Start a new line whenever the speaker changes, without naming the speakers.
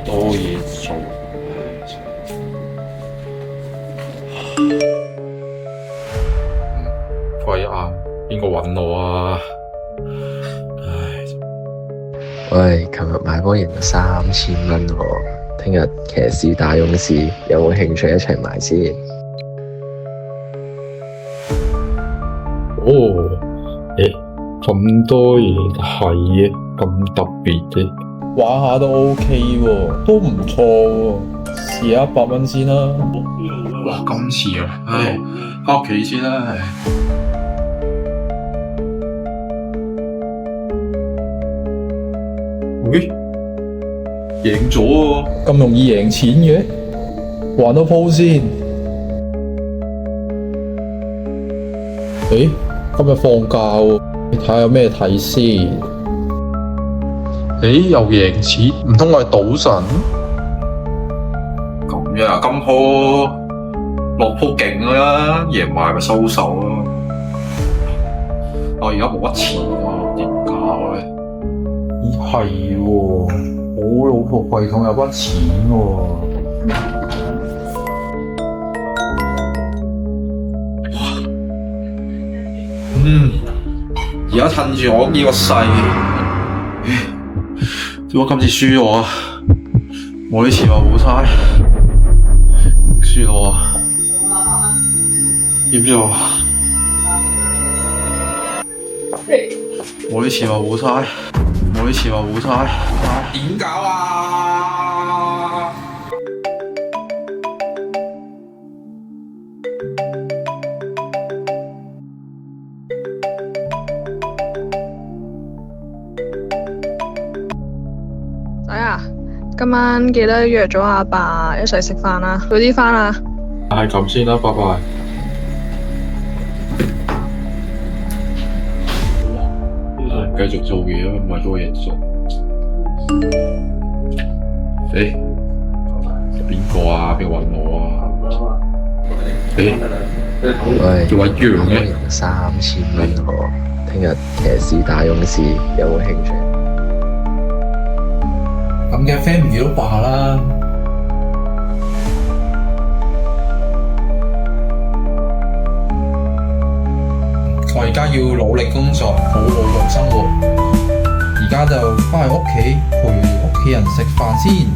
多嘢做。喂啊，邊個搵我啊？唉，
喂，琴日買波贏咗3000蚊喎，聽日騎士打勇士，有冇興趣一齊買先？
哦，咁多嘢睇嘅，咁特別嘅，玩下都 OK 喎，都唔錯喎，試下100蚊先啦。哇，咁遲啊，唉，返屋企先啦，唉。喂，贏咗喎！咁容易贏錢嘅？玩多鋪先。今日放假喎，你睇下有咩睇先？又贏錢，唔通我係賭神？咁樣啊，今鋪落鋪勁啦，贏埋咪收手咯。我而家冇乜錢喎，點搞咧？咦，係喎，我老婆櫃桶有筆錢喎。而家趁住我呢個勢，點解今次輸咗啊？我啲錢又冇晒，輸咗啊！點做啊？我啲錢又冇晒，我啲錢又冇晒，點搞啊？
仔啊，今晚記得約咗阿爸一齊食飯啦，早啲返啦。
係咁先啦，拜拜。繼續做嘢啊，唔係多嘢做。邊個啊？邊個搵我啊？
喂，
叫我一樣嘅。
贏咗3000蚊喎，聽日騎士打勇士，有冇興趣？
咁嘅 friend 唔要都罷啦。我而家要努力工作，好好咁生活。而家就返去屋企陪屋企人食飯先。